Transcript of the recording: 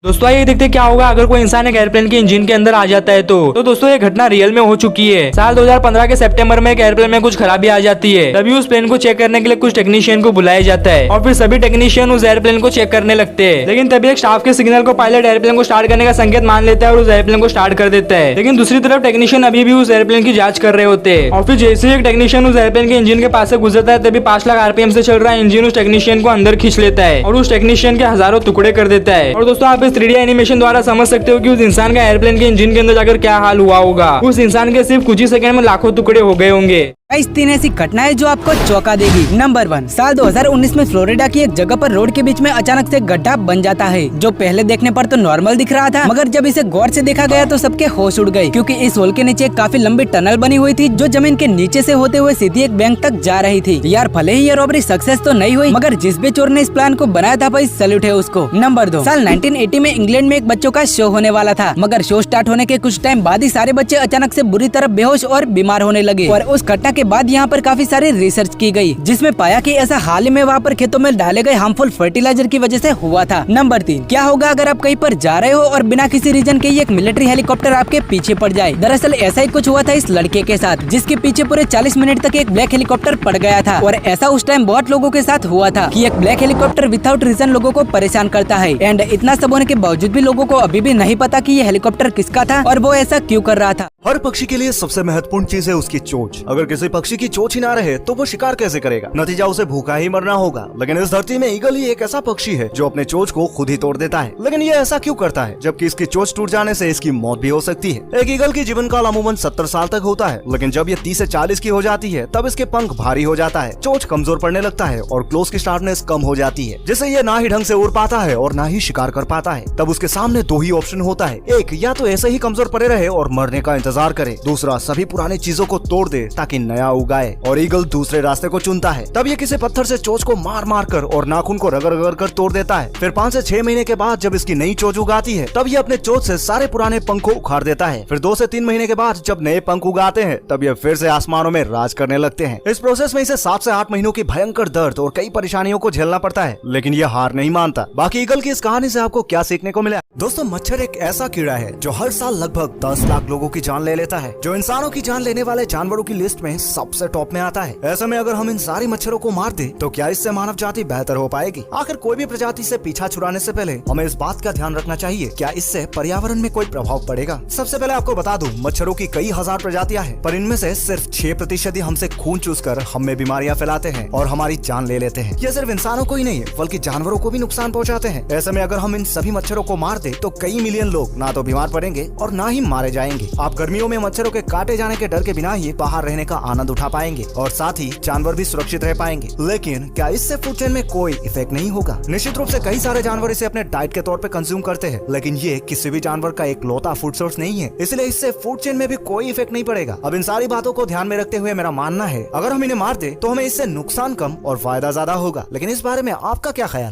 दोस्तों ये देखते क्या होगा अगर कोई इंसान एक एयरप्लेन के इंजन के अंदर आ जाता है तो दोस्तों ये घटना रियल में हो चुकी है। साल 2015 के सितंबर में एक एयरप्लेन में कुछ खराबी आ जाती है। तभी उस प्लेन को चेक करने के लिए कुछ टेक्नीशियन को बुलाया जाता है और फिर सभी टेक्नीशियन उस एयरप्लेन को चेक करने लगते हैं। लेकिन तभी एक स्टाफ के सिग्नल को पायलट एयरप्लेन को स्टार्ट करने का संकेत मान लेता है और उस एयरप्लेन को स्टार्ट कर देता है। लेकिन दूसरी तरफ टेक्नीशियन अभी भी उस एयरप्लेन की जांच कर रहे होते हैं और फिर जैसे ही एक टेक्नीशियन उस एयरप्लेन के इंजन के पास से गुजरता है तभी 5 लाख आरपीएम से चल रहा इंजन उस टेक्नीशियन को अंदर खींच लेता है और उस टेक्नीशियन के हजारों टुकड़े कर देता है। और दोस्तों आप इस 3D एनिमेशन द्वारा समझ सकते हो कि उस इंसान का एयरप्लेन के इंजन के अंदर जाकर क्या हाल हुआ होगा। उस इंसान के सिर्फ कुछ ही सेकंड में लाखों टुकड़े हो गए होंगे। 3 ऐसी घटनाएं जो आपको चौंका देगी। नंबर 1, साल 2019 में फ्लोरिडा की एक जगह पर रोड के बीच में अचानक से गड्ढा बन जाता है जो पहले देखने पर तो नॉर्मल दिख रहा था, मगर जब इसे गौर से देखा गया तो सबके होश उड़ गए क्योंकि इस होल के नीचे एक काफी लंबी टनल बनी हुई थी जो जमीन के नीचे से होते हुए सीधी एक बैंक तक जा रही थी। यार भले ही ये रॉबरी सक्सेस तो नहीं हुई, मगर जिस भी चोर ने इस प्लान को बनाया था भाई सैल्यूट है उसको। नंबर 2, साल 1980 में इंग्लैंड में एक बच्चों का शो होने वाला था, मगर शो स्टार्ट होने के कुछ टाइम बाद ही सारे बच्चे अचानक से बुरी तरह बेहोश और बीमार होने लगे। और उस घटना के बाद यहाँ पर काफी सारी रिसर्च की गई जिसमें पाया कि ऐसा हाल ही में वहाँ पर खेतों में डाले गए हार्मफुल फर्टिलाइजर की वजह से हुआ था। नंबर 3, क्या होगा अगर आप कहीं पर जा रहे हो और बिना किसी रीजन के एक मिलिट्री हेलीकॉप्टर आपके पीछे पड़ जाए। दरअसल ऐसा ही कुछ हुआ था इस लड़के के साथ जिसके पीछे पूरे 40 मिनट तक एक ब्लैक हेलीकॉप्टर पड़ गया था। और ऐसा उस टाइम बहुत लोगों के साथ हुआ था कि एक ब्लैक हेलीकॉप्टर विदाउट रीजन लोगों को परेशान करता है। एंड इतना सब होने के बावजूद भी लोगों को अभी भी नहीं पता कि ये हेलीकॉप्टर किसका था और वो ऐसा क्यों कर रहा था। हर पक्षी के लिए सबसे महत्वपूर्ण चीज है उसकी चोंच। अगर किसी पक्षी की चोंच ही ना रहे तो वो शिकार कैसे करेगा? नतीजा उसे भूखा ही मरना होगा। लेकिन इस धरती में ईगल ही एक ऐसा पक्षी है जो अपने चोंच को खुद ही तोड़ देता है। लेकिन ये ऐसा क्यों करता है जबकि इसकी चोंच टूट जाने से इसकी मौत भी हो सकती है। एक ईगल की जीवन काल अमूमन 70 साल तक होता है, लेकिन जब ये 30 से 40 की हो जाती है तब इसके पंख भारी हो जाता है, चोंच कमजोर पड़ने लगता है और क्लोज की शार्पनेस कम हो जाती है, जिससे ये ना ही ढंग से उड़ पाता है और ना ही शिकार कर पाता है। तब उसके सामने 2 ही ऑप्शन होता है, एक या तो ऐसे ही कमजोर पड़े रहे और मरने का इंतजार करे, दूसरा सभी पुरानी चीजों को तोड़ दे ताकि नया उगाए। और ईगल दूसरे रास्ते को चुनता है। तब ये किसी पत्थर से चोंच को मार मार कर और नाखून को रगड़ रगड़ कर तोड़ देता है। फिर 5 से 6 महीने के बाद जब इसकी नई चोंच उगाती है तब ये अपने चोंच से सारे पुराने पंख को उखाड़ देता है। फिर 2 से 3 महीने के बाद जब नए पंख उगाते हैं तब ये फिर से आसमानों में राज करने लगते हैं। इस प्रोसेस में इसे 7 से 8 महीनों की भयंकर दर्द और कई परेशानियों को झेलना पड़ता है, लेकिन ये हार नहीं मानता। बाकी ईगल की इस कहानी से आपको क्या सीखने को मिला? दोस्तों, मच्छर एक ऐसा कीड़ा है जो हर साल लगभग 10 लाख लोगों की जान ले लेता है, जो इंसानों की जान लेने वाले जानवरों की लिस्ट में सबसे टॉप में आता है। ऐसे में अगर हम इन सारी मच्छरों को मार दे तो क्या इससे मानव जाति बेहतर हो पाएगी? आखिर कोई भी प्रजाति से पीछा छुड़ाने से पहले हमें इस बात का ध्यान रखना चाहिए, क्या इससे पर्यावरण में कोई प्रभाव पड़ेगा? सबसे पहले आपको बता दूं, मच्छरों की कई हजार प्रजातियां हैं, पर इनमें से सिर्फ 6% ही हमसे खून चूसकर हम में बीमारियां फैलाते हैं और हमारी जान ले लेते हैं। ये सिर्फ इंसानों को ही नहीं है बल्कि जानवरों को भी नुकसान पहुँचाते हैं। ऐसे में अगर हम इन सभी मच्छरों को मार दे तो कई मिलियन लोग ना तो बीमार पड़ेंगे और ना ही मारे जाएंगे। आप गर्मियों में मच्छरों के काटे जाने के डर के बिना ही बाहर रहने का आनंद उठा पाएंगे और साथ ही जानवर भी सुरक्षित रह पाएंगे। लेकिन क्या इससे फूड चेन में कोई इफेक्ट नहीं होगा? निश्चित रूप से कई सारे जानवर इसे अपने डाइट के तौर पे कंज्यूम करते हैं, लेकिन ये किसी भी जानवर का इकलौता फूड सोर्स नहीं है, इसलिए इससे फूड चेन में भी कोई इफेक्ट नहीं पड़ेगा। अब इन सारी बातों को ध्यान में रखते हुए मेरा मानना है अगर हम इन्हें मार दे तो हमें इससे नुकसान कम और फायदा ज्यादा होगा। लेकिन इस बारे में आपका क्या ख्याल?